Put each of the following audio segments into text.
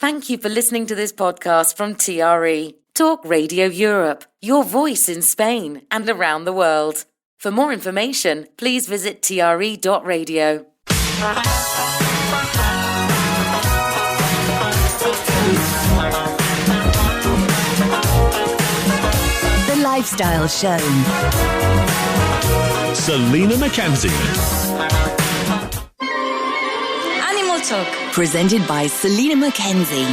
Thank you for listening to this podcast from TRE, Talk Radio Europe, your voice in Spain and around the world. For more information, please visit tre.radio. The Lifestyle Show. Selina MacKenzie. Animal Talk. Presented by Selina MacKenzie.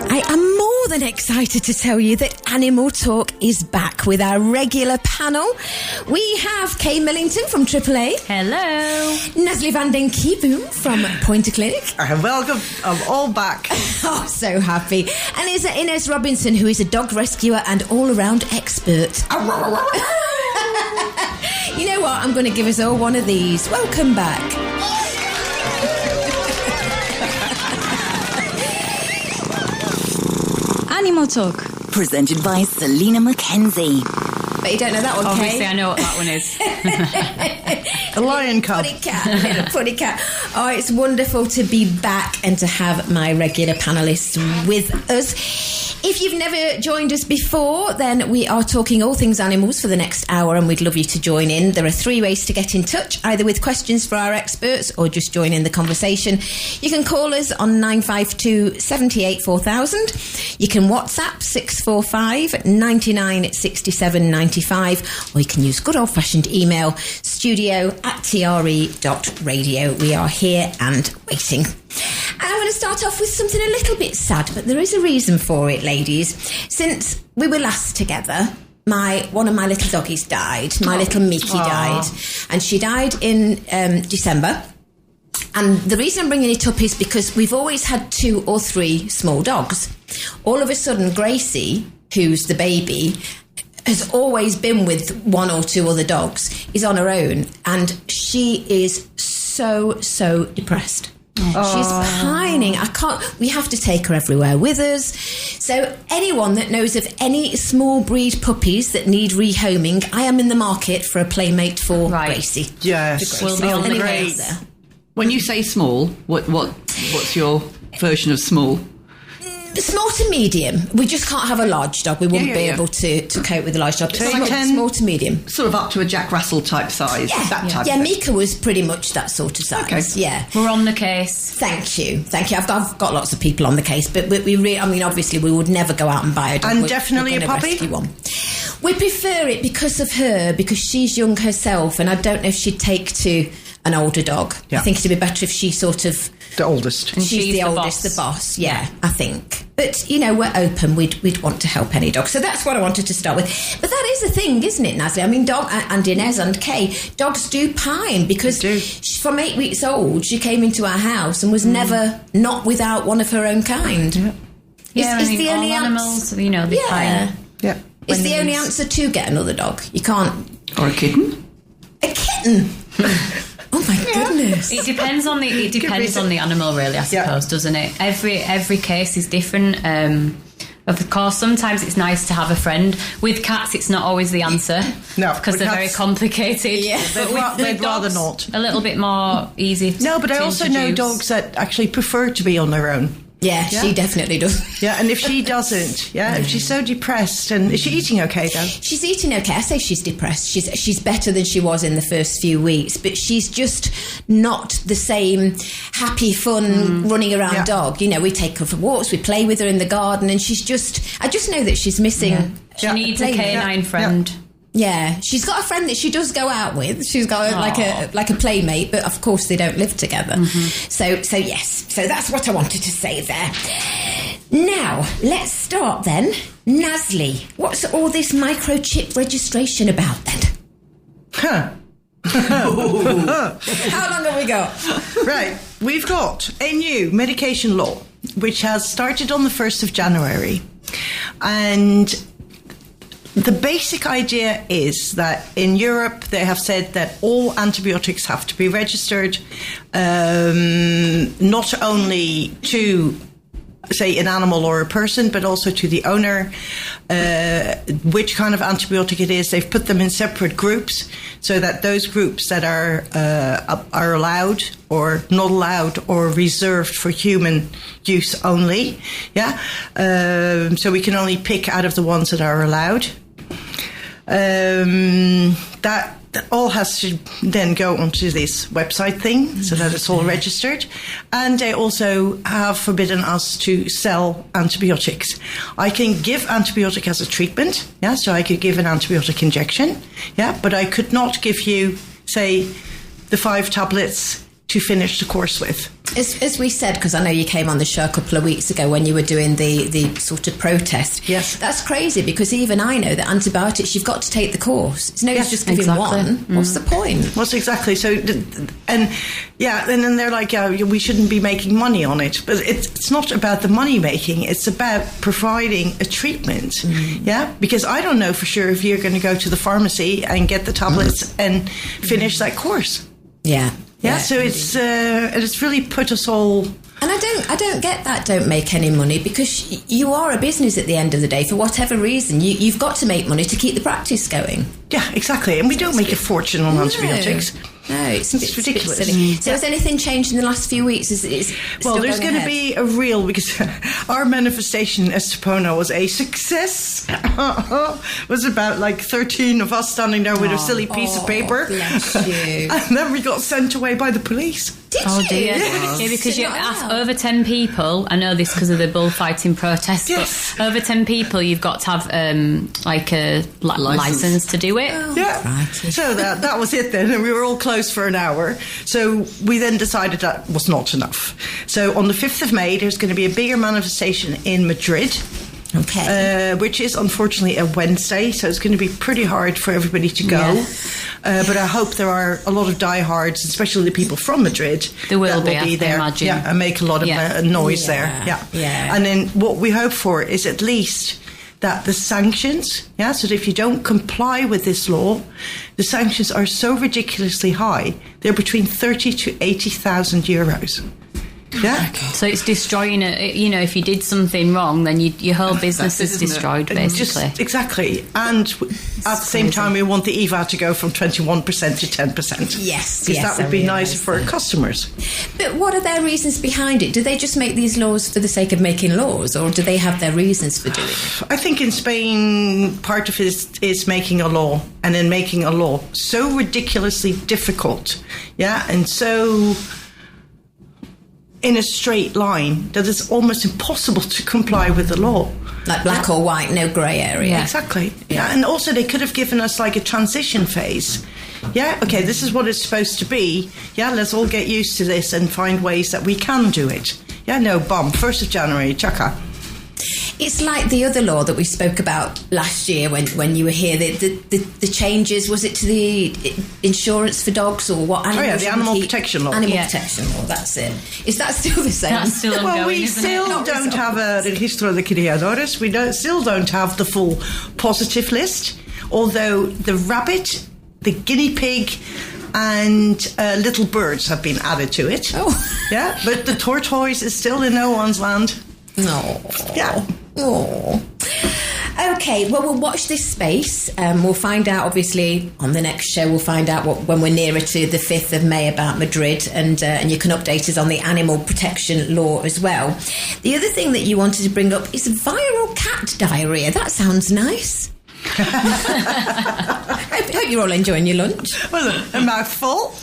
I am more than excited to tell you that Animal Talk is back with our regular panel. We have Kay Millington from AAA. Hello. Nasli van den Kieboom from Pointer Clinic. Welcome. I'm all back. Oh, so happy. And is Ines Robinson, who is a dog rescuer and all-around expert. You know what? I'm going to give us all one of these. Welcome back. Animal Talk. Presented by Selina MacKenzie. But you don't know that one, Obviously, Kay? I know what that one is. A lion cub. Little putty cat. Oh, it's wonderful to be back and to have my regular panellists with us. If you've never joined us before, then we are talking all things animals for the next hour, and we'd love you to join in. There are 3 ways to get in touch, either with questions for our experts or just join in the conversation. You can call us on 952 78 4000. You can WhatsApp 645 99 67 95, or you can use good old-fashioned email, studio@tre.radio. We are here and waiting. And I'm going to start off with something a little bit sad, but there is a reason for it, ladies. Since we were last together, one of my little doggies died. My little Mickey died. And she died in December. And the reason I'm bringing it up is because we've always had 2 or 3 small dogs. All of a sudden, Gracie, who's the baby, has always been with 1 or 2 other dogs, is on her own. And she is so depressed. She's pining. We have to take her everywhere with us. So anyone that knows of any small breed puppies that need rehoming, I am in the market for a playmate for Gracie. Yes. We'll be on the case. When you say small, what's your version of small? Small to medium. We just can't have a large dog. We wouldn't be able to cope with a large dog. Small to medium. Sort of up to a Jack Russell type size. That type. Yeah, Mika was pretty much that sort of size. Okay. Yeah. We're on the case. Thank you. I've got lots of people on the case, but obviously we would never go out and buy a dog. And definitely a puppy? Rescue one. We prefer it because of her, because she's young herself, and I don't know if she'd take to an older dog. Yeah. I think it'd be better if she sort of... The oldest. And she's the oldest, the boss. Yeah, I think. But, we're open. We'd want to help any dog. So that's what I wanted to start with. But that is the thing, isn't it, Nasli? I mean, dog and Inez and Kay, dogs do pine because from 8 weeks old, she came into our house and was never not without one of her own kind. Yeah, It's the only animals, they pine. Yeah. It's the only answer to get another dog. You can't... Or a kitten? A kitten? Oh my goodness! It depends on the animal, really. I suppose, doesn't it? Every case is different. Of course, sometimes it's nice to have a friend. With cats, it's not always the answer. No, because they're very complicated. Yeah, they'd rather not. A little bit more easy. No, but I also know introduce. dogs that actually prefer to be on their own. Yeah, she definitely does. Yeah, and if she doesn't, if she's so depressed, and is she eating okay, though? She's eating okay. I say she's depressed. She's better than she was in the first few weeks, but she's just not the same happy, fun, running around dog. We take her for walks, we play with her in the garden, and I just know that she's missing... She needs a canine friend. Yeah, she's got a friend that she does go out with. She's got like a playmate, but of course they don't live together. So yes, so that's what I wanted to say there. Now let's start then. Nasli, what's all this microchip registration about then? How long have we got? Right, we've got a new medication law which has started on the 1st of January, and the basic idea is that in Europe they have said that all antibiotics have to be registered, not only to say, an animal or a person, but also to the owner, which kind of antibiotic it is. They've put them in separate groups so that those groups that are allowed or not allowed or reserved for human use only. Yeah. So we can only pick out of the ones that are allowed. That all has to then go onto this website thing so that it's all registered. And they also have forbidden us to sell antibiotics. I can give antibiotic as a treatment, yeah, so I could give an antibiotic injection, yeah, but I could not give you, say, the 5 tablets to finish the course with. As we said, because I know you came on the show a couple of weeks ago when you were doing the sort of protest. Yes. That's crazy, because even I know that antibiotics, you've got to take the course. It's no use just giving one. What's the point? What's exactly? So, and then they're like, we shouldn't be making money on it. But it's not about the money making. It's about providing a treatment. Yeah? Because I don't know for sure if you're going to go to the pharmacy and get the tablets and finish that course. Yeah. Yeah, so it's really put us all. And I don't get that. Don't make any money, because you are a business at the end of the day. For whatever reason, you've got to make money to keep the practice going. Yeah, exactly. And we don't make a fortune on antibiotics. No, it's ridiculous. Silly. So has anything changed in the last few weeks? Well, there's going to be a real, because our manifestation in Estepona was a success. It was about like 13 of us standing there with a silly piece of paper. Bless you. And then we got sent away by the police. Did you? Dear. Yes. Yeah, because you have over 10 people. I know this because of the bullfighting protests, yes. But over 10 people, you've got to have like a license to do it. Oh, Yeah. crikey. So that was it then, and we were all closed for an hour. So we then decided that was not enough. So on the 5th of May, there's going to be a bigger manifestation in Madrid. Okay. Which is unfortunately a Wednesday, so it's going to be pretty hard for everybody to go. Yeah. But I hope there are a lot of diehards, especially the people from Madrid. There will that be there, I imagine. yeah, and make a lot of noise there. Yeah. And then what we hope for is at least that the sanctions, so that if you don't comply with this law, the sanctions are so ridiculously high. They're between 30 to 80,000 euros. Yeah. So it's destroying it. You know, if you did something wrong, then your whole business is destroyed, basically. Exactly. And at the same time, we want the IVA to go from 21% to 10%. Yes. Because that would be nicer for our customers. But what are their reasons behind it? Do they just make these laws for the sake of making laws, or do they have their reasons for doing it? I think in Spain, part of it is making a law, and in making a law so ridiculously difficult, and so in a straight line that it's almost impossible to comply with the law. Like black or white, no grey area. Yeah. Exactly. Yeah, and also they could have given us like a transition phase. Yeah, okay, this is what it's supposed to be. Yeah, let's all get used to this and find ways that we can do it. Yeah, no, bomb, 1st of January, chaka. It's like the other law that we spoke about last year when you were here. The changes, was it to the insurance for dogs or what? The animal protection law. Animal protection law, that's it. Is that still the same? That's still ongoing, well, we isn't still it? don't have a registro de criadores. We still don't have the full positive list, although the rabbit, the guinea pig, and little birds have been added to it. Oh. Yeah, but the tortoise is still in no one's land. No. Yeah. Oh. Okay, well, we'll watch this space. We'll find out, obviously, on the next show, we'll find out when we're nearer to the 5th of May about Madrid, and you can update us on the animal protection law as well. The other thing that you wanted to bring up is viral cat diarrhea. That sounds nice. I hope you're all enjoying your lunch. Well, a mouthful.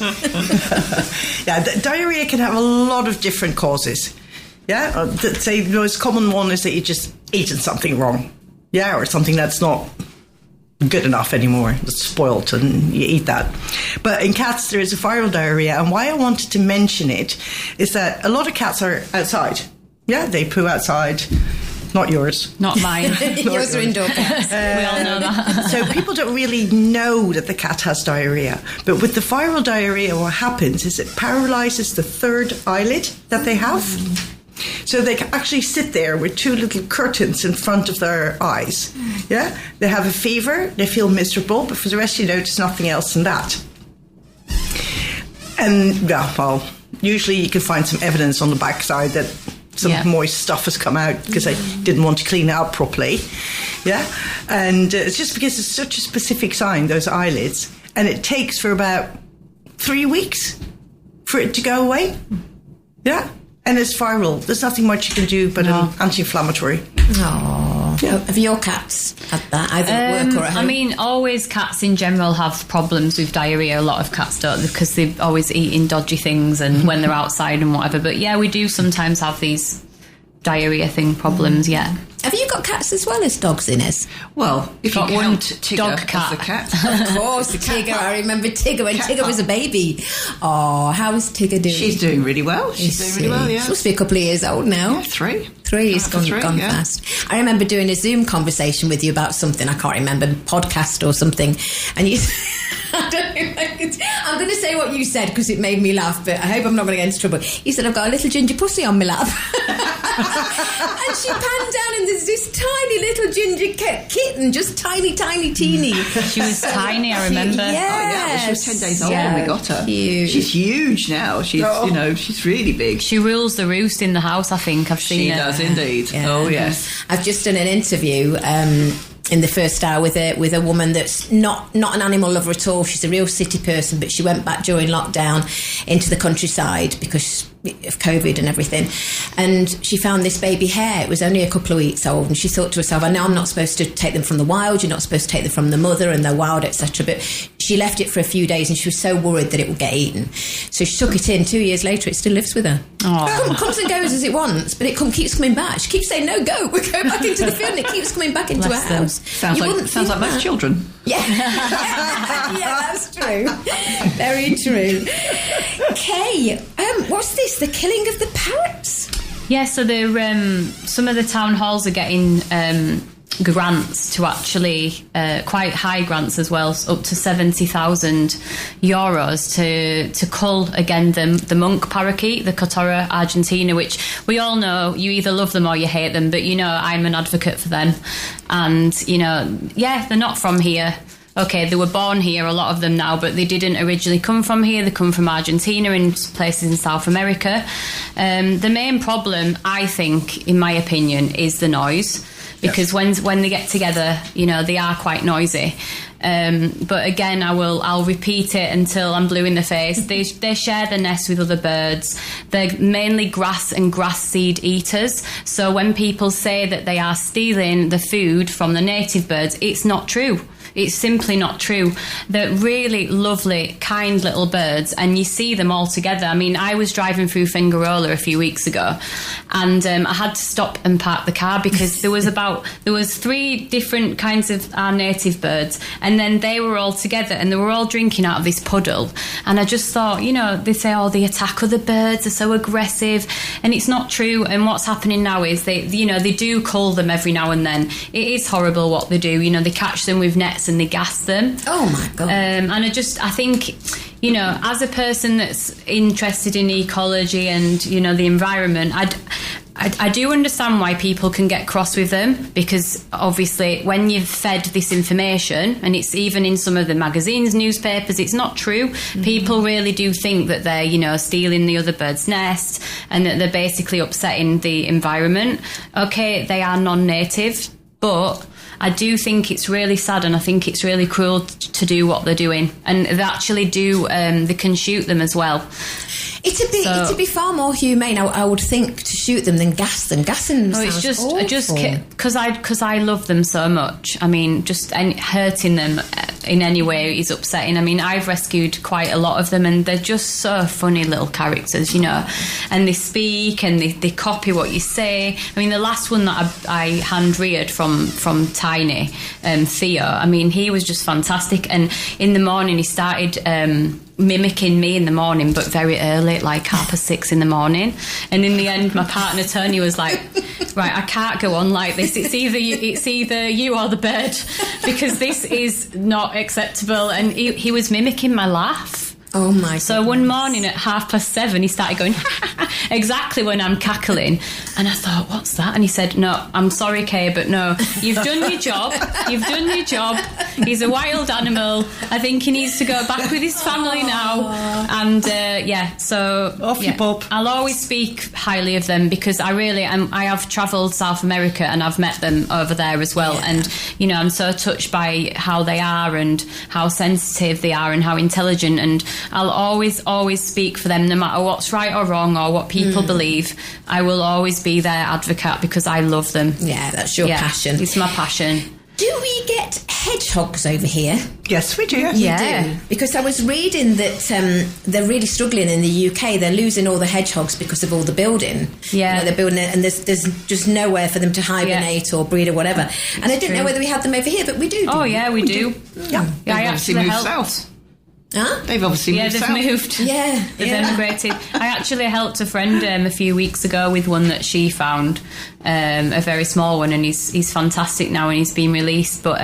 Diarrhea can have a lot of different causes. Yeah, say the most common one is that you just eaten something wrong. Yeah, or something that's not good enough anymore. It's spoiled and you eat that. But in cats, there is a viral diarrhea. And why I wanted to mention it is that a lot of cats are outside. Yeah, they poo outside. Not yours. Not mine. Yours are indoor cats. We all know that. So people don't really know that the cat has diarrhea. But with the viral diarrhea, what happens is it paralyzes the third eyelid that they have. So they can actually sit there with 2 little curtains in front of their eyes. Yeah, they have a fever, they feel miserable, but for the rest, there's nothing else than that. And usually you can find some evidence on the backside that some moist stuff has come out because I didn't want to clean it up properly. Yeah. And it's just because it's such a specific sign, those eyelids. And it takes for about 3 weeks for it to go away. Yeah. And it's viral. There's nothing much you can do but an anti-inflammatory. Oh, yeah. Have your cats had that, either at work or at home? I mean, always cats in general have problems with diarrhea. A lot of cats don't, because they're always eating dodgy things and when they're outside and whatever. But yeah, we do sometimes have these diarrhea thing problems, yeah. Have you got cats as well as dogs, Inez? Well, if got you one count Tigger dog as cat. a cat. Of course, Tigger. I remember Tigger when Tigger was a baby. Oh, how is Tigger doing? She's doing really well. She's doing really well, yeah. She must be a couple of years old now. Yeah, 3. 3 has gone fast. I remember doing a Zoom conversation with you about something, I can't remember, podcast or something, and you... I don't know if I could, I'm going to say what you said because it made me laugh, but I hope I'm not going to get into trouble. You said, I've got a little ginger pussy on my lap. And she panned down and there's this tiny little ginger kitten, just tiny, teeny. She was tiny, I remember. Yes. She was 10 days old when we got her. Cute. She's huge now. She's, she's really big. She rules the roost in the house, I think. I've seen her. She does indeed. Yeah. Oh, yes. I've just done an interview in the first hour with a woman that's not an animal lover at all. She's a real city person, but she went back during lockdown into the countryside because of COVID and everything, and she found this baby hare. It was only a couple of weeks old, and she thought to herself, I know I'm not supposed to take them from the wild, you're not supposed to take them from the mother and they're wild, etc., but she left it for a few days and she was so worried that it would get eaten, so she took it in. 2 years later it still lives with her. It comes and goes as it wants, but it keeps coming back. She keeps saying, no, go, we're going back into the field, and it keeps coming back into her house. Sounds like most children. Yeah. Yeah, that's true. Very true. Kay, what's this? The killing of the parrots? Yeah, so some of the town halls are getting grants to actually, quite high grants as well, up to €70,000 to cull again the monk parakeet, the Cotora argentina, which we all know you either love them or you hate them, but I'm an advocate for them, and they're not from here. Okay, they were born here, a lot of them now, but they didn't originally come from here. They come from Argentina and places in South America. The main problem, I think, in my opinion, is the noise, because when they get together, they are quite noisy. But again, I'll repeat it until I'm blue in the face. They share the nest with other birds. They're mainly grass and grass seed eaters. So when people say that they are stealing the food from the native birds, it's not true. It's simply not true. They're really lovely, kind little birds, and you see them all together. I mean, I was driving through Fingarola a few weeks ago, and I had to stop and park the car because there was 3 different kinds of our native birds, and then they were all together, and they were all drinking out of this puddle. And I just thought, they say, they attack other birds, they're so aggressive, and it's not true. And what's happening now is they do cull them every now and then. It is horrible what they do. They catch them with nets and they gas them. Oh my God. And I think, as a person that's interested in ecology and, the environment, I do understand why people can get cross with them, because obviously when you've fed this information, and it's even in some of the magazines, newspapers, it's not true. Mm-hmm. People really do think that they're, stealing the other bird's nest and that they're basically upsetting the environment. Okay, they are non-native, but I do think it's really sad, and I think it's really cruel to do what they're doing. And they actually they can shoot them as well. It'd be far more humane, I would think, to shoot them than gas them. Gassing them it's just awful. because I love them so much. I mean, just hurting them in any way is upsetting. I mean, I've rescued quite a lot of them, and they're just so funny little characters, and they speak and they copy what you say. I mean, the last one that I hand reared from Tiny, Theo, I mean, he was just fantastic. And in the morning he started mimicking me in the morning, but very early, like 6:30 in the morning. And in the end, my partner Tony was like, right, I can't go on like this. It's either you or the bird, because this is not acceptable. And he was mimicking my laugh. Oh my! So one morning at 7:30, he started going exactly when I'm cackling, and I thought, "What's that?" And he said, "No, I'm sorry, Kay, but no, you've done your job. You've done your job. He's a wild animal. I think he needs to go back with his family now." And so off you pop. I'll always speak highly of them because I really am. I have travelled South America and I've met them over there as well, and I'm so touched by how they are and how sensitive they are and how intelligent, and I'll always speak for them no matter what's right or wrong or what people believe. I will always be their advocate because I love them. Yeah, that's your passion. It's my passion. Do we get hedgehogs over here? Yes, we do. You do? Because I was reading that they're really struggling in the UK. They're losing all the hedgehogs because of all the building. Yeah. They're building it, and there's just nowhere for them to hibernate or breed or whatever. And I didn't know whether we had them over here, but we do. Oh, yeah, we do. Yeah. I obviously actually moved helped. south. Huh? They've obviously moved they've south. moved. Yeah. They've emigrated. I actually helped a friend a few weeks ago with one that she found, a very small one, and he's fantastic now and he's been released. But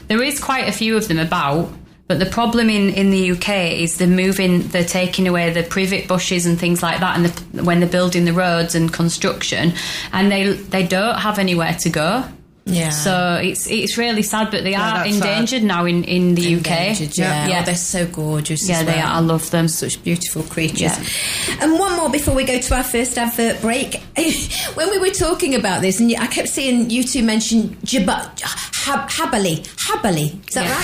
there is quite a few of them about. But the problem in the UK is they're taking away the privet bushes and things like that, and when they're building the roads and construction, and they don't have anywhere to go. Yeah. So it's really sad, but they are endangered now in the UK. Yeah. Oh, they're so gorgeous. Yeah, as well. they are. I love them. Such beautiful creatures. Yeah. And one more before we go to our first advert break. When we were talking about this, and I kept seeing you two mention Habali. Is that right?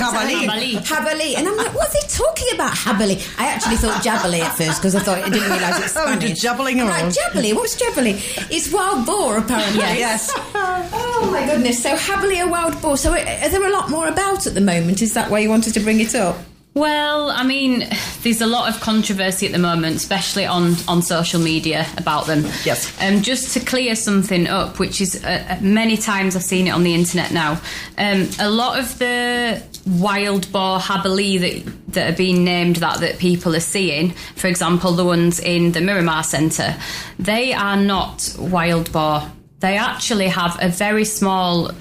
Habali. And I'm like, what are they talking about, Habali? I actually thought Jabali at first because I didn't realise it's Spanish. Jabbling around. Like, Jabali? What's Jabali? It's wild boar, apparently. Yes. Oh my goodness. So Habali, a wild boar. So are there a lot more about at the moment? Is that why you wanted to bring it up? Well, I mean, there's a lot of controversy at the moment, especially on social media about them. Yes. Just to clear something up, which is many times I've seen it on the internet now, a lot of the wild boar habali that are being named that people are seeing, for example, the ones in the Miramar Centre, they are not wild boar. They actually have a very small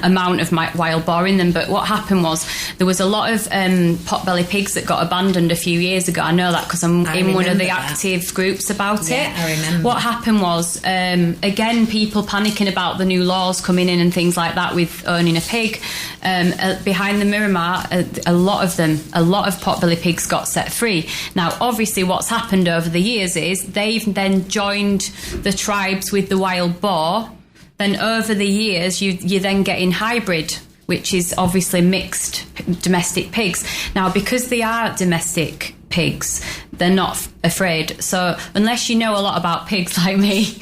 amount of wild boar in them, but what happened was there was a lot of potbelly pigs that got abandoned a few years ago. I know that because I'm in one of the active groups about it. I remember. What happened was again, people panicking about the new laws coming in and things like that with owning a pig. Behind the Miramar, a lot of potbelly pigs got set free. Now obviously what's happened over the years is they've then joined the tribes with the wild boar. Then over the years, you're then getting hybrid, which is obviously mixed domestic pigs. Now, because they are domestic pigs, they're not afraid. So unless you know a lot about pigs like me,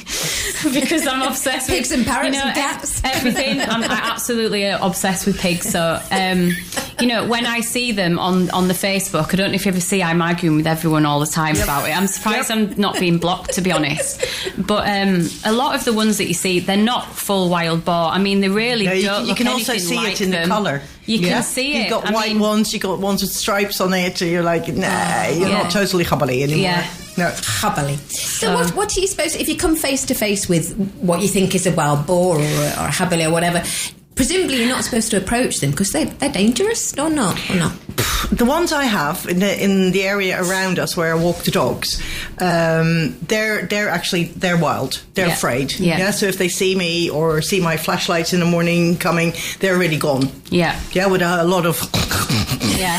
because I'm obsessed with pigs and parrots and cats, everything. I'm absolutely obsessed with pigs. So when I see them on the Facebook, I don't know if you ever see I'm arguing with everyone all the time about it. I'm surprised I'm not being blocked, to be honest. But a lot of the ones that you see, they're not full wild boar. I mean, they really don't look anything like them. You can also see it in the colour. You can see it. You've got white ones, you've got ones with stripes on it, so you're like, nah, you're not totally hubbly anymore. Yeah. No. Hubbly. So what are you supposed to, if you come face to face with what you think is a wild boar or a hubbly or whatever, presumably you're not supposed to approach them because they're dangerous or not? The ones I have in the area around us where I walk the dogs, they're wild. They're afraid. Yeah. So if they see me or see my flashlights in the morning coming, they're already gone. Yeah. Yeah, with a lot of. Yeah.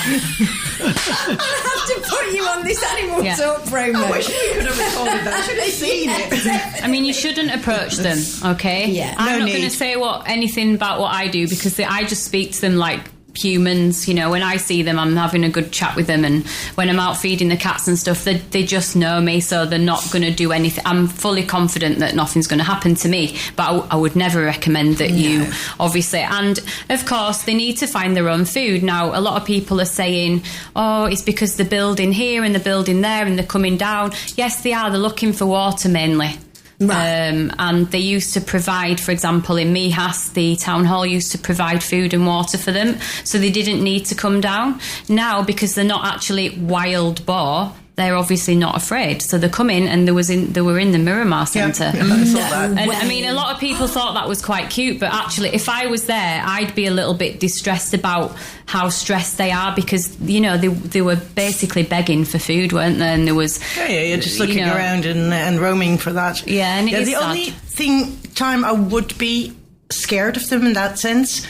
I'll have to put you on this animal talk promo. I wish we could have recorded that. I should have seen it. I mean, you shouldn't approach them, okay? Yeah. I'm not going to say anything about what I do because I just speak to them like humans. When I see them, I'm having a good chat with them, and when I'm out feeding the cats and stuff, they just know me, so they're not going to do anything. I'm fully confident that nothing's going to happen to me, but I would never recommend that you, obviously. And of course, they need to find their own food. Now, a lot of people are saying, oh, it's because they're building here and they're building there and they're coming down. Yes, they are. They're looking for water mainly. Right. And they used to provide, for example, in Mijas, the town hall used to provide food and water for them, so they didn't need to come down. Now, because they're not actually wild boar, they're obviously not afraid. So they come in and they were in the Miramar Centre. I saw that. And I mean, a lot of people thought that was quite cute, but actually, if I was there, I'd be a little bit distressed about how stressed they are, because, you know, they were basically begging for food, weren't they? And there was... You're just looking around and roaming for that. Yeah, and it is the sad. only time I would be scared of them in that sense,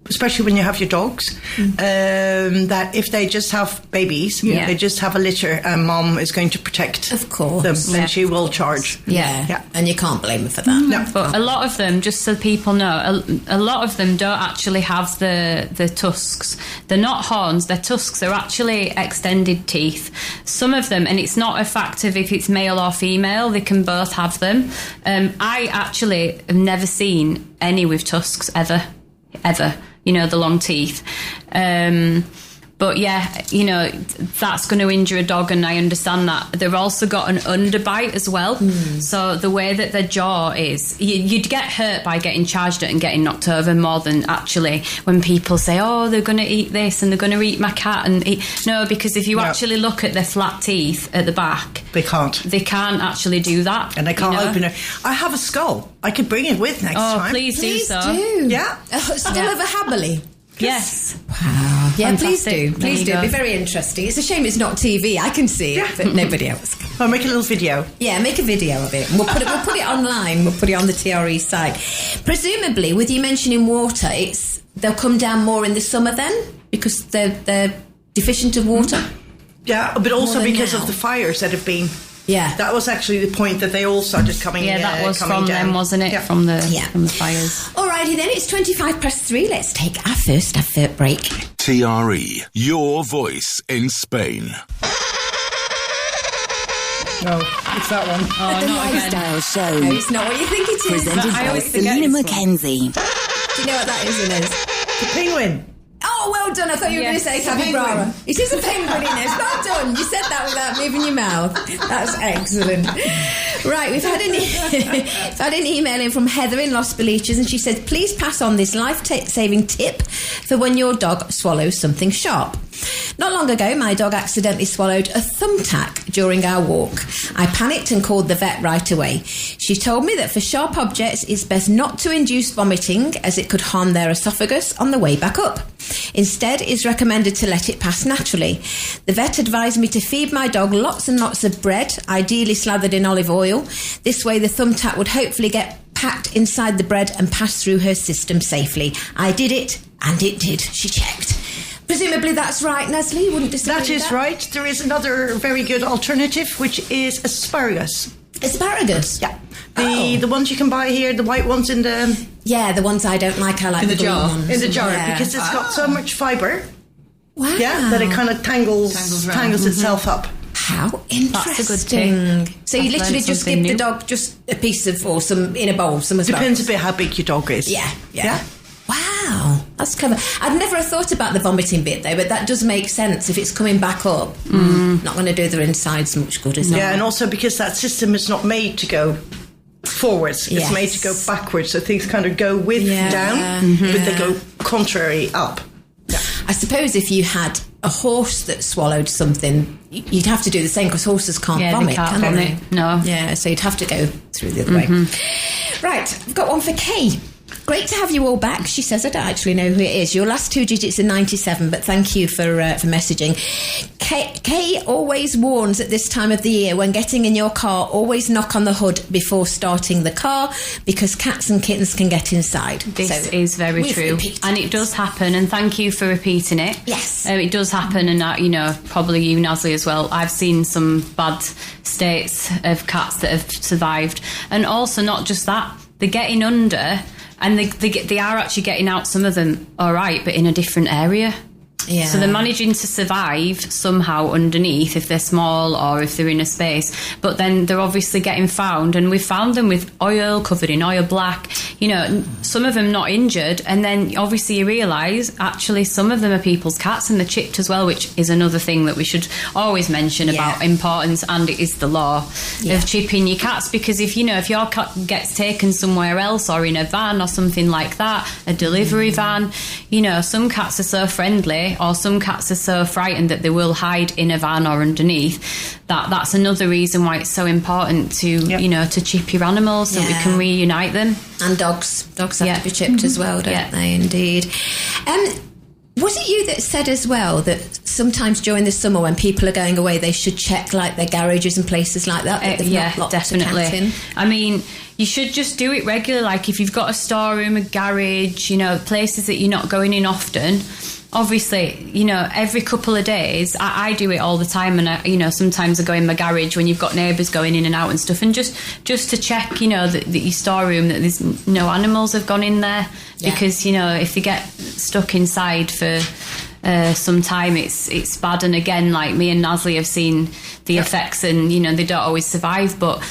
especially when you have your dogs, that if they just have babies, they just have a litter, and mom is going to protect Of course. them, then she will charge. Yeah. And you can't blame her for that. No. But a lot of them, just so people know, a lot of them don't actually have the tusks. They're not horns, they're tusks. They're actually extended teeth. Some of them, and it's not a fact of if it's male or female, they can both have them. I actually have never seen any with tusks ever. You know, the long teeth. But yeah, you know, that's going to injure a dog, and I understand that. They've also got an underbite as well. So the way that their jaw is, you'd get hurt by getting charged at and getting knocked over more than actually when people say, oh, they're going to eat this and they're going to eat my cat. No, because if you actually look at their flat teeth at the back, They can't. They can't actually do that. And they can't open it. I have a skull. I could bring it with next time. Please do so. do. Yeah. Still of a Haberley. Yes. Wow. Yeah, please Fantastic. do. There Please you do. go. It'd be very interesting. It's a shame it's not TV. I can see it, but nobody else can. I'll make a little video. Yeah, make a video of it. We'll put it online. We'll put it on the TRE site. Presumably, with you mentioning water, they'll come down more in the summer then, because they're deficient of water. Yeah, but also More than because now. of the fires that have been. Yeah. That was actually the point that they all started coming. Yeah, that was coming from down. them, wasn't it? Yeah. From the fires. Alrighty then, it's 3:25. Let's take our first advert break. TRE, your voice in Spain. No, it's that one. The Lifestyle Show. No, it's not what you think it is. Presented I by always forget Selina this one. MacKenzie. Do you know what that is, Inez? The penguin. Oh, well done. I thought you were Yes, going to say it's a capybara. penguin. It is a penguin, Inez. Well done. You said that without moving your mouth. That's excellent. Right, we've had an email in from Heather in Los Beliches, and she said, please pass on this life-saving tip for when your dog swallows something sharp. Not long ago, my dog accidentally swallowed a thumbtack during our walk. I panicked and called the vet right away. She told me that for sharp objects, it's best not to induce vomiting, as it could harm their esophagus on the way back up. Instead, it's recommended to let it pass naturally. The vet advised me to feed my dog lots and lots of bread, ideally slathered in olive oil. This way, the thumbtack would hopefully get packed inside the bread and pass through her system safely. I did it, and it did. She checked. Presumably that's right, Nestle. You wouldn't disagree That with is right. There is another very good alternative, which is asparagus. Asparagus? Yeah. The ones you can buy here, the white ones in the Yeah, the ones I don't like. I like In the green jar. ones. in the jar Yeah. because it's got so much fibre. Wow. Yeah, that it kind of tangles round. itself up. How interesting. That's a good tip. So you I've literally learned just give something the new. dog just a piece of, or some in a bowl, some asparagus. Depends a bit how big your dog is. Yeah. Wow, that's clever. I'd never have thought about the vomiting bit though, but that does make sense. If it's coming back up, not going to do their insides much good, is it? Yeah, and also because that system is not made to go forwards. It's Yes. made to go backwards. So things kind of go down, but they go contrary up. I suppose if you had a horse that swallowed something, you'd have to do the same because horses can't Yeah, vomit, they can't can vomit. they? No. Yeah, so you'd have to go through the other way. Right, I've got one for Kay. Great to have you all back. She says, I don't actually know who it is. Your last two digits are 97, but thank you for messaging. Kay always warns at this time of the year when getting in your car, always knock on the hood before starting the car because cats and kittens can get inside. This So is very we've true, repeated and it does happen. And thank you for repeating it. Yes. It does happen, and you know, probably you, Nasli, as well. I've seen some bad states of cats that have survived, and also not just that, they're getting under, and they are actually getting out. Some of them, all right, but in a different area. Yeah. So they're managing to survive somehow underneath if they're small or if they're in a space. But then they're obviously getting found, and we've found them with oil, covered in oil black, some of them not injured, and then obviously you realise actually some of them are people's cats and they're chipped as well, which is another thing that we should always mention about importance, and it is the law of chipping your cats, because if your cat gets taken somewhere else or in a van or something like that, a delivery van, some cats are so friendly or some cats are so frightened that they will hide in a van or underneath. That's another reason why it's so important to to chip your animals so we can reunite them. And dogs have to be chipped as well, don't they? Indeed. Was it you that said as well that sometimes during the summer when people are going away they should check like their garages and places like that they've not locked definitely. a cat in? I mean, you should just do it regularly. Like if you've got a storeroom, a garage, places that you're not going in often. Obviously, every couple of days, I do it all the time, and sometimes I go in my garage when you've got neighbours going in and out and stuff, and just to check, that your storeroom, that there's no animals have gone in there, because if they get stuck inside for some time, it's bad. And again, like me and Nasli have seen the effects, and they don't always survive, but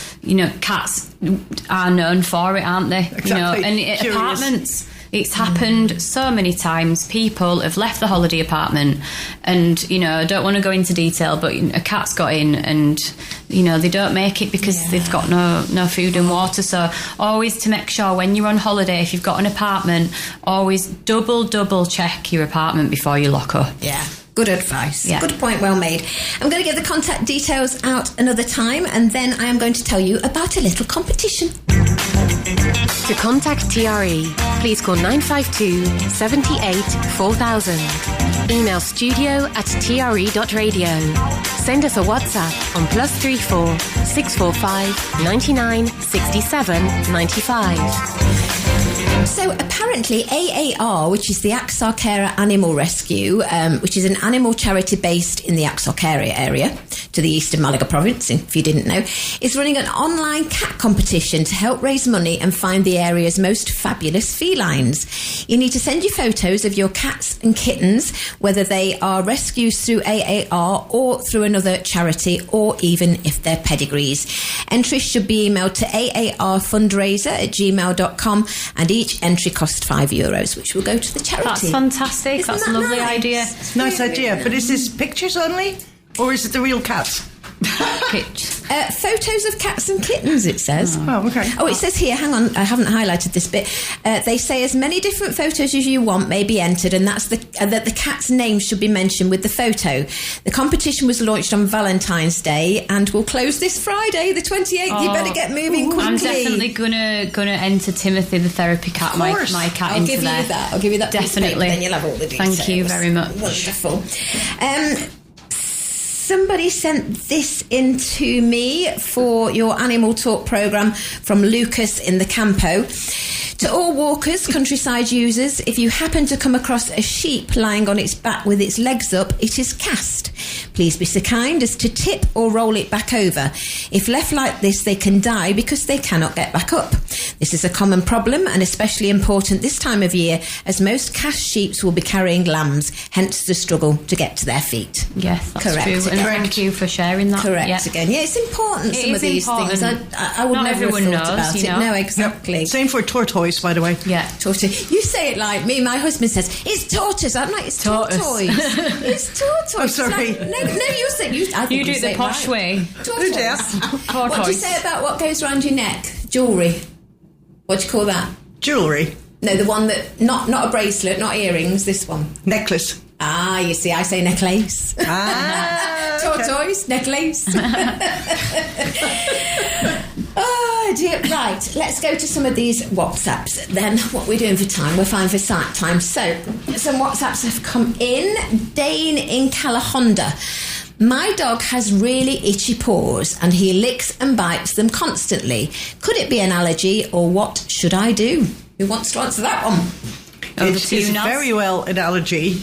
cats are known for it, aren't they? Exactly. And apartments. It's happened so many times. People have left the holiday apartment and, I don't want to go into detail, but a cat's got in and, they don't make it because they've got no food and water. So always to make sure when you're on holiday, if you've got an apartment, always double check your apartment before you lock up. Yeah. Good advice. Yeah. Good point, well made. I'm going to get the contact details out another time, and then I am going to tell you about a little competition. To contact TRE, please call 952 78 4000. Email studio@tre.radio. Send us a WhatsApp on +34 645 99 67 95. So apparently AAR, which is the Axarquera Animal Rescue, which is an animal charity based in the Axarquera area to the east of Malaga province, if you didn't know, is running an online cat competition to help raise money and find the area's most fabulous felines. You need to send your photos of your cats and kittens, whether they are rescues through AAR or through another charity, or even if they're pedigrees. Entries should be emailed to aarfundraiser@gmail.com, and each entry costs €5, which will go to the charity. That's fantastic. Isn't That's that a lovely nice? idea. It's a nice idea. But is this pictures only? Or is it the real cats? Photos of cats and kittens, it says. Oh, okay. Oh, it says here, hang on, I haven't highlighted this bit. They say as many different photos as you want may be entered, and that's that the cat's name should be mentioned with the photo. The competition was launched on Valentine's Day and will close this Friday, the 28th. You better get moving quickly. I'm definitely gonna enter Timothy the therapy cat, my cat, into there. I'll give you that. Definitely. Then you'll have all the details. Thank you very much. Wonderful. Somebody sent this in to me for your Animal Talk programme from Lucas in the Campo. To all walkers, countryside users, if you happen to come across a sheep lying on its back with its legs up, it is cast. Please be so kind as to tip or roll it back over. If left like this, they can die because they cannot get back up. This is a common problem and especially important this time of year, as most cast sheep will be carrying lambs, hence the struggle to get to their feet. Yes, that's Correct. true. And thank you for sharing that. Correct again. Yeah, it's important, some of these things. I would Not never have everyone thought knows, about it. No, exactly. Same for tortoise, by the way. Yeah. Tortoise. You say it like me. My husband says, it's tortoise. I'm like, it's tortoise. It's tortoise. I'm sorry. Like, no, you say I think You do it the posh way. Tortoise. Tortoise. What do you say about what goes around your neck? Jewellery. What do you call that? Jewellery. No, the one that, not a bracelet, not earrings, this one. Necklace. Ah, you see, I say necklace. Tortoise, necklace. Oh dear. Right, let's go to some of these WhatsApps then. What we're doing for time, we're fine for time. So, some WhatsApps have come in. Dane in Calahonda. My dog has really itchy paws and he licks and bites them constantly. Could it be an allergy, or what should I do? Who wants to answer that one? It is very well an allergy.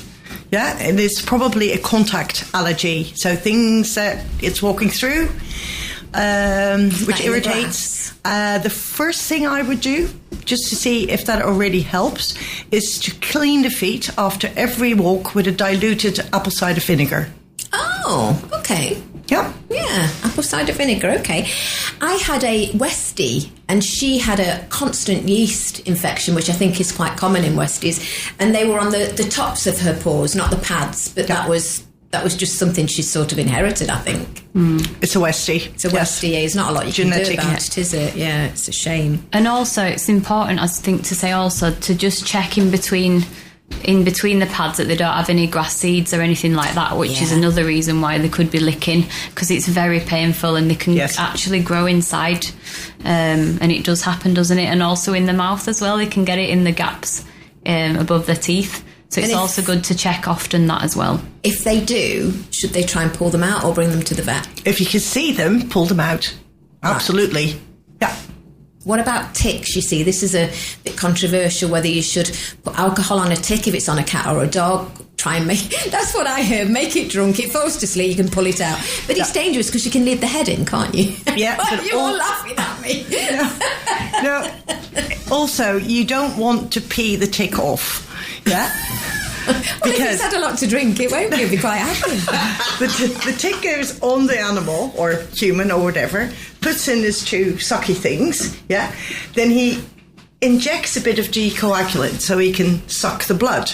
Yeah, it is probably a contact allergy. So things that it's walking through, which irritates. The first thing I would do, just to see if that already helps, is to clean the feet after every walk with a diluted apple cider vinegar. Oh, okay. Yeah. Yeah, apple cider vinegar, okay. I had a Westie, and she had a constant yeast infection, which I think is quite common in Westies, and they were on the tops of her paws, not the pads, but that was just something she sort of inherited, I think. It's a Westie. It's a Westie, yeah. There's not a lot you can do Genetic. about it, is it? Yeah, it's a shame. And also, it's important, I think, to say also to just check in between the pads that they don't have any grass seeds or anything like that, which is another reason why they could be licking, because it's very painful and they can actually grow inside, and it does happen, doesn't it? And also in the mouth as well, they can get it in the gaps above their teeth. So it's also good to check often that as well. If they do, should they try and pull them out or bring them to the vet? If you can see them, pull them out. Absolutely. Right. Yeah. What about ticks, you see? This is a bit controversial, whether you should put alcohol on a tick if it's on a cat or a dog. Try and make... That's what I heard. Make it drunk. It falls to sleep, you can pull it out. But it's dangerous because you can leave the head in, can't you? Yeah. You're all laughing at me. No. Also, you don't want to pee the tick off. Yeah? Well, if it's had a lot to drink, it won't. You'll be quite happy. The tick goes on the animal or human or whatever, puts in his two sucky things, yeah? Then he injects a bit of decoagulant so he can suck the blood,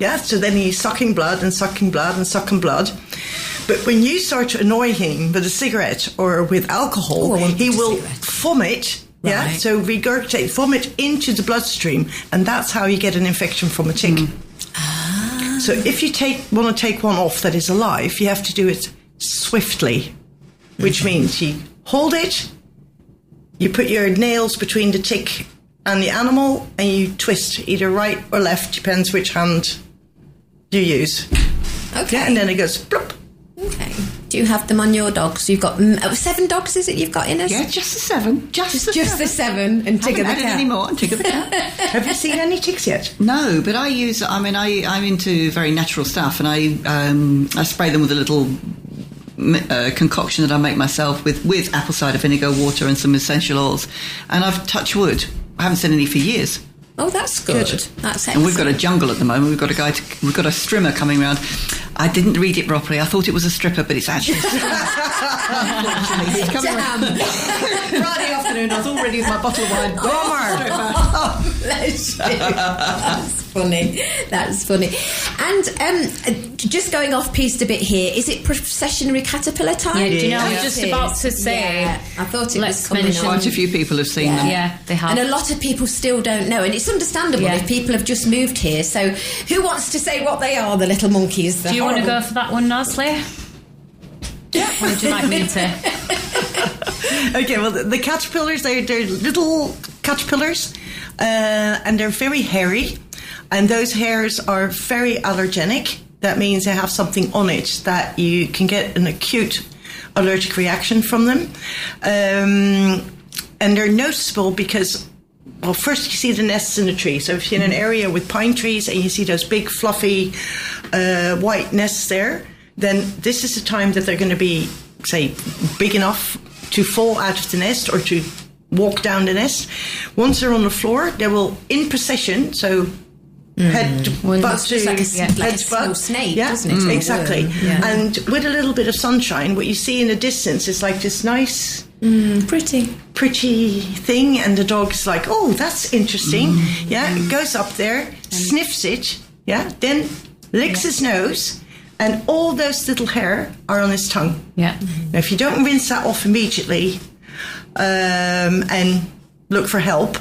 yeah? So then he's sucking blood and sucking blood and sucking blood. But when you start to annoy him with a cigarette or with alcohol, he will vomit. Right. Yeah, so regurgitate, vomit into the bloodstream, and that's how you get an infection from a tick. So if you want to take one off that is alive, you have to do it swiftly, which means you hold it, you put your nails between the tick and the animal, and you twist either right or left, depends which hand you use. Okay. Yeah, and then it goes plop. Okay. Do you have them on your dogs? You've got 7 dogs, is it you've got in us? Yeah, just the 7. Just the 7 and Tigger the cat. Any more and Tigger the cat. Have you seen any ticks yet? No, but I'm into very natural stuff, and I spray them with a little concoction that I make myself with apple cider vinegar, water and some essential oils, and I've touched wood. I haven't seen any for years. Oh, that's good. That's excellent. And we've got a jungle at the moment. We've got a strimmer coming round. I didn't read it properly. I thought it was a stripper, but it's actually Damn. Friday afternoon, I was all ready with my bottle of wine. Oh, bless you. That's funny. And just going off piste a bit here, is it processionary caterpillar time? Yeah, do you know, I was just about to say. Yeah, I thought it was coming on. Quite a few people have seen them. Yeah, they have. And a lot of people still don't know, and it's understandable if people have just moved here. So who wants to say what they are, the little monkeys? Do you want to go for that one, Nasli? Yeah. Or would you like me to? Okay, well, the caterpillars, they're little caterpillars, and they're very hairy, and those hairs are very allergenic. That means they have something on it that you can get an acute allergic reaction from them. And they're noticeable because, well, first you see the nests in the tree. So if you're in an area with pine trees and you see those big, fluffy, white nests there, then this is the time that they're going to be, say, big enough to fall out of the nest or to walk down the nest. Once they're on the floor, they will, in procession, so head to butt to like a small snake, doesn't it? Exactly. Yeah. And with a little bit of sunshine, what you see in the distance is like this nice, pretty thing, and the dog's like, oh, that's interesting. Yeah, it goes up there, sniffs it, then licks his nose, and all those little hair are on his tongue. Yeah. Now, if you don't rinse that off immediately and look for help,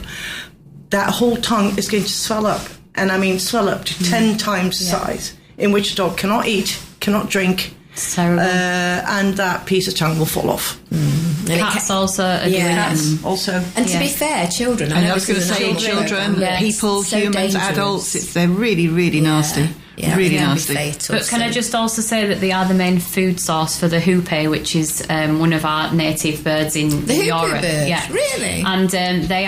that whole tongue is going to swell up. And I mean swell up to 10 times the size, in which a dog cannot eat, cannot drink, and that piece of tongue will fall off. Cats also are doing that. Also. And to be fair, children. I was going to say children, people, so humans, dangerous. Adults. They're really, really nasty. Yeah, really nasty. But can I just also say that they are the main food source for the hoopoe, which is one of our native birds in Europe. Bird? Yeah, really. And they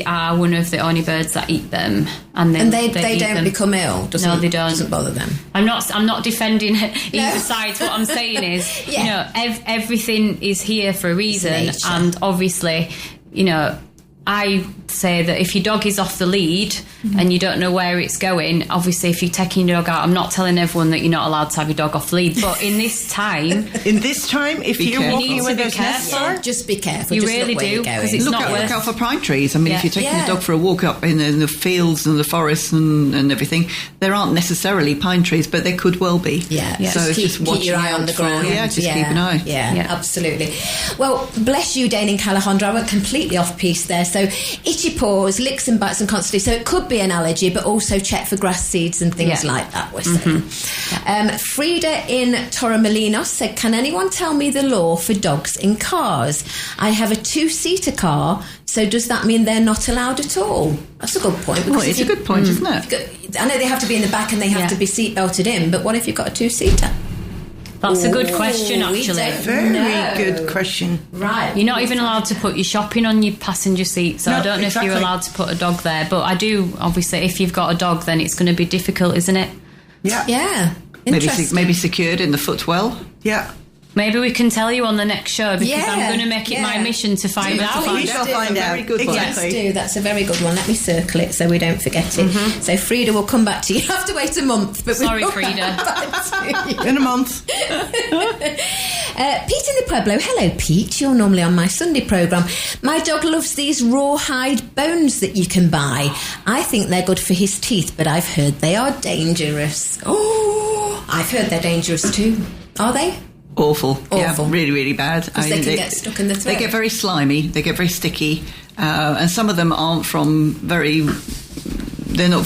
are one of the only birds that eat them, and they don't become ill. No, they don't. Doesn't bother them. I'm not defending either side. What I'm saying is, you know, everything is here for a reason, and obviously, you know, I say that if your dog is off the lead and you don't know where it's going, obviously if you're taking your dog out, I'm not telling everyone that you're not allowed to have your dog off the lead, but in this time, if you're walking where there's nets are, just be careful. You just really look where do, you're going. because it's Look not worth. out for pine trees. I mean, if you're taking the dog for a walk up in the fields and the forests and everything, there aren't necessarily pine trees, but there could well be. Yeah. So Just just keep watching your eye out on the for- ground. Yeah, just keep an eye. Yeah, absolutely. Well, bless you, Dane and Calahondra. I went completely off piece there. So itchy paws, licks and bites and constantly. So it could be an allergy, but also check for grass seeds and things like that, we're saying. Frida in Torremolinos said, can anyone tell me the law for dogs in cars? I have a 2-seater car, so does that mean they're not allowed at all? That's a good point. Well, it's a good point, isn't it? I know they have to be in the back and they have to be seat belted in, but what if you've got a 2-seater? That's a good question, actually. Very good question. Right. You're not even allowed to put your shopping on your passenger seat, so I don't know if you're allowed to put a dog there. But I do, obviously, if you've got a dog, then it's going to be difficult, isn't it? Yeah. Yeah. Interesting. Maybe secured in the footwell. Yeah. Maybe we can tell you on the next show, because Yeah, I'm going to make it my mission to find out. We shall find out. Very good one. Let's do. That's a very good one. Let me circle it so we don't forget it. So Frida will come back to you. You have to wait a month. But Sorry, we'll Frida. come back to you. In a month. Pete in the Pueblo. Hello, Pete. You're normally on my Sunday programme. My dog loves these rawhide bones that you can buy. I think they're good for his teeth, but I've heard they are dangerous. Oh, I've heard they're dangerous too. Are they? Awful. Yeah, really, really bad. Because they can get stuck in the throat. They get very slimy. They get very sticky. And some of them aren't from they're not...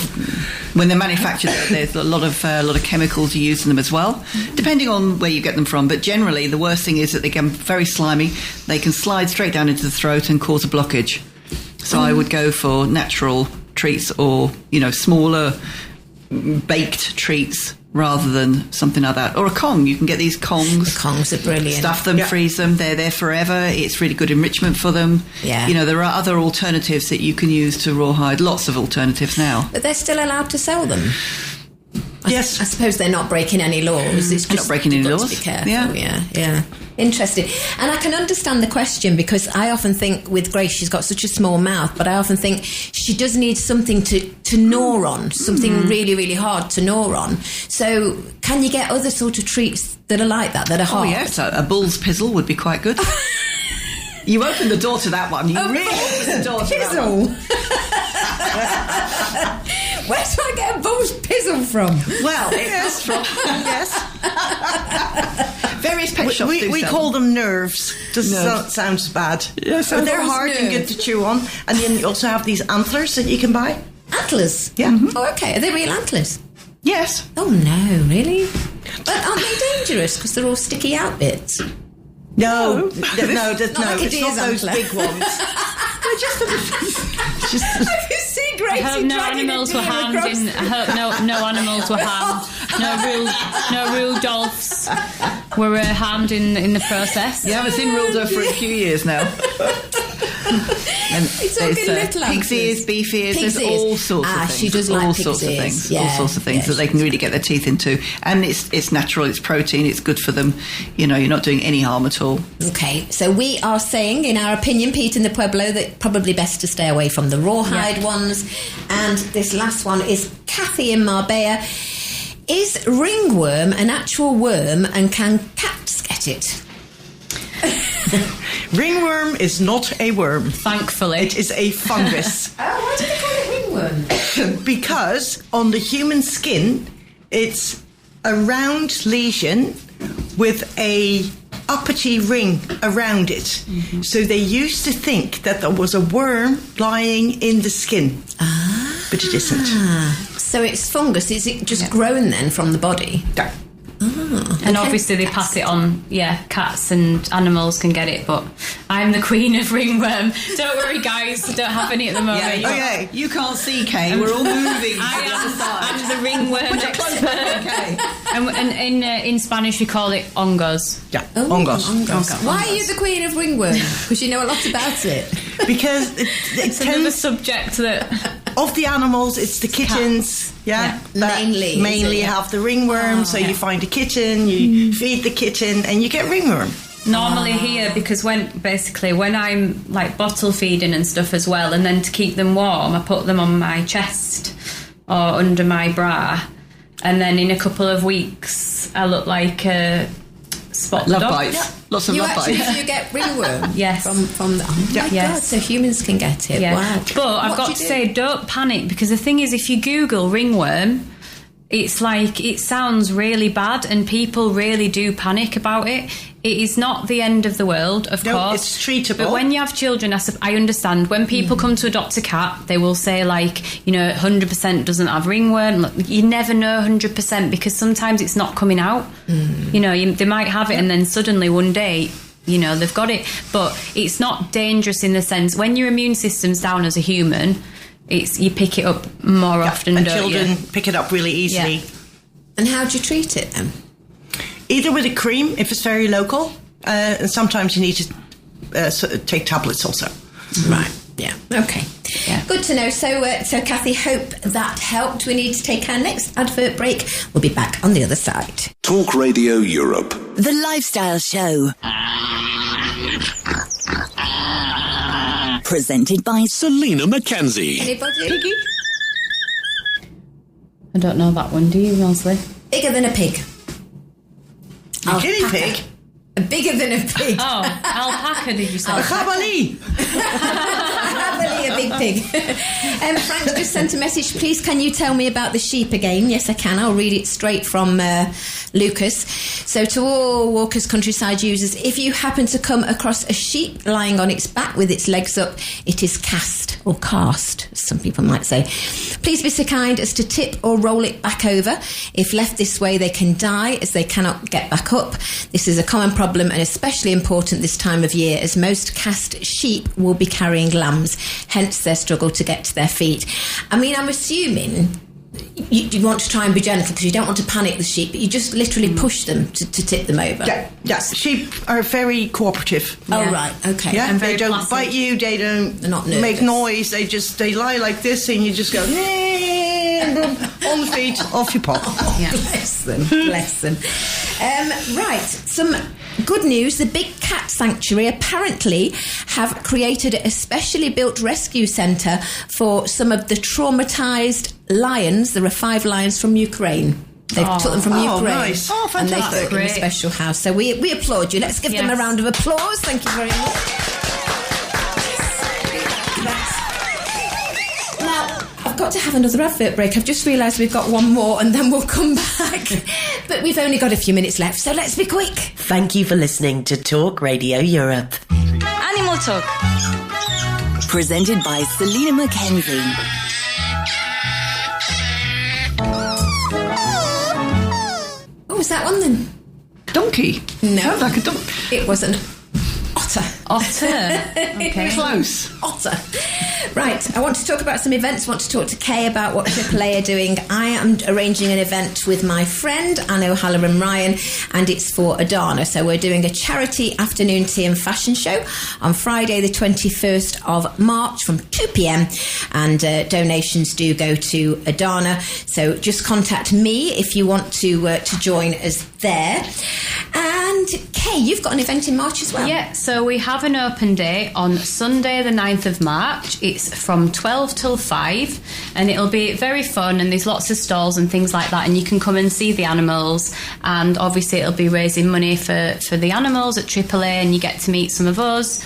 When they're manufactured, there's a lot of chemicals used in them as well, depending on where you get them from. But generally, the worst thing is that they get very slimy. They can slide straight down into the throat and cause a blockage. So I would go for natural treats or, smaller baked treats rather than something like that. Or a Kong. You can get these Kongs. The Kongs are brilliant. Stuff them, freeze them. They're there forever. It's really good enrichment for them. Yeah. There are other alternatives that you can use to rawhide. Lots of alternatives now. But they're still allowed to sell them. Yes. I suppose they're not breaking any laws. It's just not breaking any you've got laws. to be careful. Yeah. Interesting. And I can understand the question, because I often think with Grace, she's got such a small mouth, but I often think she does need something to gnaw on, something really, really hard to gnaw on. So can you get other sort of treats that are like that are hard? Oh, yes. A bull's pizzle would be quite good. You opened the door to that one. You really opened the door to that one. Where do I get a bull's pizzle from? Well, it's from... Yes. Various pet shops We call them nerves. Doesn't sound bad. Yes, but they're hard and good to chew on. And then you also have these antlers that you can buy. Antlers? Yeah. Oh, okay. Are they real antlers? Yes. Oh, no, really? But aren't they dangerous because they're all sticky out bits? No, like a it's not deer's those antler. big ones. I can see Gracie I hope no dragging animals a were deer harmed. across I hope no animals were harmed. No real Dolphs were harmed in the process. You haven't seen Rudolph for a few years now. And It's all good little pig's ears, beef ears. Pig's there's ears. all sorts of things. She does all like sorts pig's of ears. things. All sorts of things that they can really get their teeth into. And it's natural. It's protein. It's good for them. You're not doing any harm at all. Okay, so we are saying, in our opinion, Pete in the Pueblo, that probably best to stay away from the rawhide ones. And this last one is Kathy in Marbella. Is ringworm an actual worm, and can cats get it? Ringworm is not a worm. Thankfully. It is a fungus. Oh, why do they call it ringworm? Because on the human skin, it's a round lesion with a uppity ring around it. Mm-hmm. So they used to think that there was a worm lying in the skin. But it isn't. So it's fungus. Is it just grown then from the body? Yeah. And obviously they pass it on. Yeah, cats and animals can get it, but I'm the queen of ringworm. Don't worry, guys, I don't have any at the moment. Okay, you can't see Kay. We're all moving. I'm the ringworm expert. And in Spanish we call it hongos. Yeah, hongos. Why are you the queen of ringworm? Because you know a lot about it. Because it's another subject that... Of the animals, it's the kittens. Yeah, mainly have the ringworm. So you find a kitten, you feed the kitten, and you get ringworm. normally here, because when I'm like bottle feeding and stuff as well, and then to keep them warm, I put them on my chest or under my bra, and then in a couple of weeks I look like a spot love dog. bites. Yeah. Lots of love bites. You get ringworm. Yes. From the, oh my God, so humans can get it. Yeah. Wow. But I've got to say, don't panic, because the thing is, if you Google ringworm, it's like, it sounds really bad and people really do panic about it. It is not the end of the world, of course. It's treatable. But when you have children, I understand. When people come to adopt a cat, they will say, like, you know, 100% doesn't have ringworm. Look, you never know 100% because sometimes it's not coming out. You know, they might have it and then suddenly one day, you know, they've got it. But it's not dangerous in the sense, when your immune system's down as a human, you pick it up more often, and don't children you? pick it up really easily. Yeah. And how do you treat it then? Either with a cream, if it's very local, and sometimes you need to take tablets also. Right. Yeah. Okay. Yeah. Good to know. So Kathy, hope that helped. We need to take our next advert break. We'll be back on the other side. Talk Radio Europe. The Lifestyle Show. Presented by Selina MacKenzie. Anybody? Piggy? I don't know that one, do you, Mosley? Bigger than a pig. A guinea pig? Bigger than a pig. Oh, alpaca, did you say? A jabalí. Happily a big pig. Frank just sent a message. Please, can you tell me about the sheep again? Yes, I can. I'll read it straight from Lucas. So, to all Walker's Countryside users, if you happen to come across a sheep lying on its back with its legs up, it is cast, or cast, as some people might say. Please be so kind as to tip or roll it back over. If left this way, they can die as they cannot get back up. This is a common problem and especially important this time of year, as most cast sheep will be carrying lambs, hence their struggle to get to their feet. I mean, I'm assuming you want to try and be gentle because you don't want to panic the sheep, but you just literally push them to tip them over. Yeah. Sheep are very cooperative. Oh, Yeah. right, okay. Yeah, And very they don't placid. bite you, they don't They're not make nervous. noise, they lie like this and you just go, on the feet, off you pop. Yeah. Bless them, bless them. Right, some good news. The Big Cat Sanctuary apparently have created a specially built rescue centre for some of the traumatised lions. There are 5 lions from Ukraine. They took them from Ukraine. Nice. Oh, And they fantastic. put them in a special house. So we applaud you. Let's give them a Yes. round of applause. Thank you very much. Now, I've got to have another advert break. I've just realised we've got one more and then we'll come back. But we've only got a few minutes left, so let's be quick. Thank you for listening to Talk Radio Europe. Animal Talk. Presented by Selina MacKenzie. What was that one then? Donkey. No. Sounds like a donkey. It was an otter. Otter. Okay. Close. Otter. Right, I want to talk about some events. I want to talk to Kay about what AAA are doing. I am arranging an event with my friend Anne O'Halloran Ryan, and it's for Adana. So we're doing a charity afternoon tea and fashion show on Friday the 21st of March from 2 p.m, and donations do go to Adana. So just contact me if you want to join us there. And Kay, you've got an event in March as well. Yeah, so we have an open day on Sunday the 9th of March. It's from 12 till 5 and it'll be very fun, and there's lots of stalls and things like that, and you can come and see the animals, and obviously it'll be raising money for the animals at AAA, and you get to meet some of us.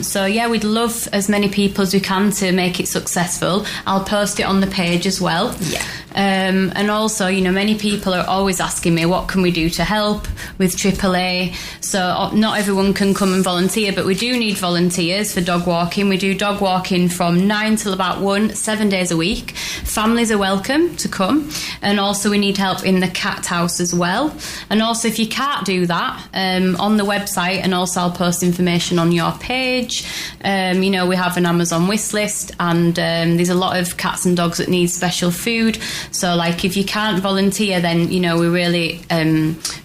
So yeah, we'd love as many people as we can to make it successful. I'll post it on the page as well. Yeah. And also, you know, many people are always asking me, what can we do to help with AAA? So not everyone can come and volunteer, but we do need volunteers for dog walking. We do dog walking from 9 till about 1, 7 days a week. Families are welcome to come. And also we need help in the cat house as well. And also if you can't do that, on the website, and also I'll post information on your page. You know, we have an Amazon wish list, and there's a lot of cats and dogs that need special food. So like if you can't volunteer, then, you know, we really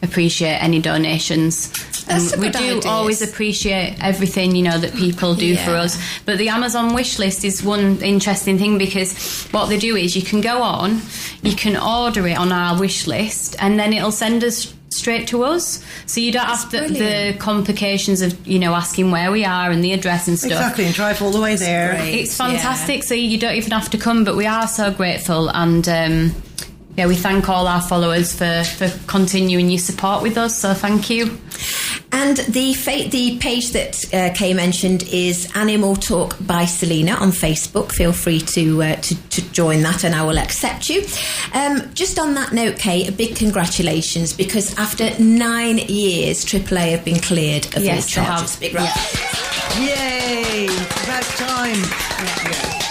appreciate any donations. That's a we good do idea. always appreciate everything, you know, that people do for us. But the Amazon wish list is one interesting thing, because what they do is you can go on, you can order it on our wish list, and then it'll send us straight to us, so you don't have the complications of asking where we are and the address and stuff. Exactly, and drive all the way there. It's fantastic. So you don't even have to come, but we are so grateful, and we thank all our followers for continuing your support with us, so thank you. And the page that Kay mentioned is Animal Talk by Selina on Facebook. Feel free to join that, and I will accept you. Just on that note, Kay, a big congratulations, because after 9 years, AAA have been cleared of all charges. Big round. Yay! About time.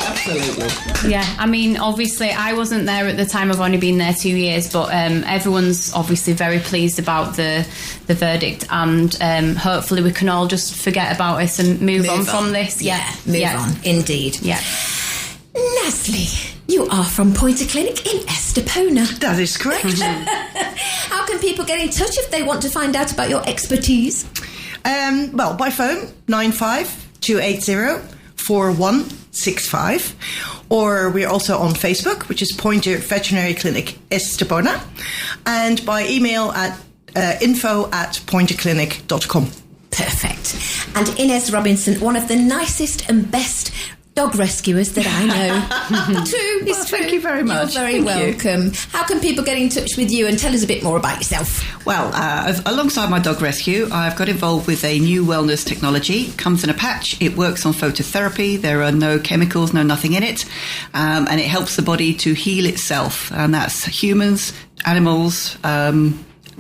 Absolutely. Yeah, I mean, obviously, I wasn't there at the time. I've only been there 2 years, but everyone's obviously very pleased about the verdict, and hopefully we can all just forget about it and move on from this. Move on, indeed. Yeah. Nasli, you are from Pointer Clinic in Estepona. That is correct. How can people get in touch if they want to find out about your expertise? Well, by phone, 95-280-4165. Or we're also on Facebook, which is Pointer Veterinary Clinic Estepona. And by email at info@pointerclinic.com. Perfect. And Inez Robinson, one of the nicest and best dog rescuers that I know. True. Thank you very much. You're very welcome. How can people get in touch with you, and tell us a bit more about yourself? Well, alongside my dog rescue, I've got involved with a new wellness technology. It comes in a patch. It works on phototherapy. There are no chemicals, nothing in it. And it helps the body to heal itself. And that's humans, animals,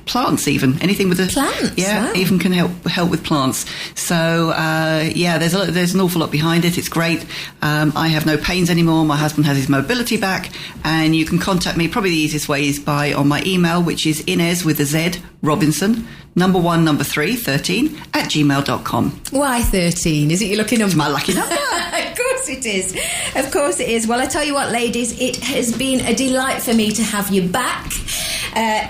plants, even anything with plants. Wow. Even can help with plants. So there's an awful lot behind it. It's great. I have no pains anymore. My husband has his mobility back, and you can contact me. Probably the easiest way is on my email, which is Inez with a Z Robinson 13 @gmail.com. Why 13? Is it your lucky number? It's my lucky number. Of course it is. Of course it is. Well, I tell you what, ladies, it has been a delight for me to have you back.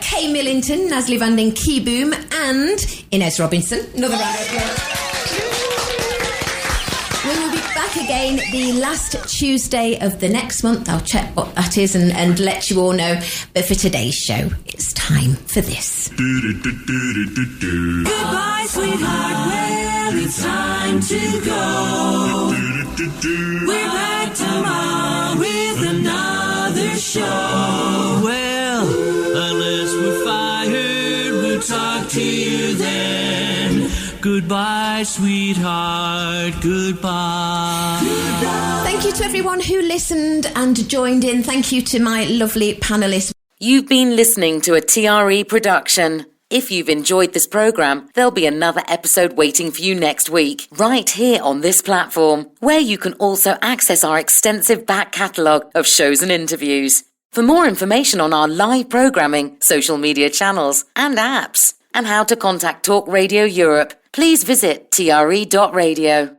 Kay Millington, Nasli van den Kieboom, and Inez Robinson. Another round of applause. We will be back again the last Tuesday of the next month. I'll check what that is and let you all know. But for today's show, it's time for this. Goodbye, sweetheart. Well, it's time to go. We're back tomorrow with another show. Well, unless we're fired, we'll talk to you then. Goodbye, sweetheart. Goodbye. Thank you to everyone who listened and joined in. Thank you to my lovely panellists. You've been listening to a TRE production. If you've enjoyed this programme, there'll be another episode waiting for you next week, right here on this platform, where you can also access our extensive back catalogue of shows and interviews. For more information on our live programming, social media channels and apps, and how to contact Talk Radio Europe, please visit TRE.radio.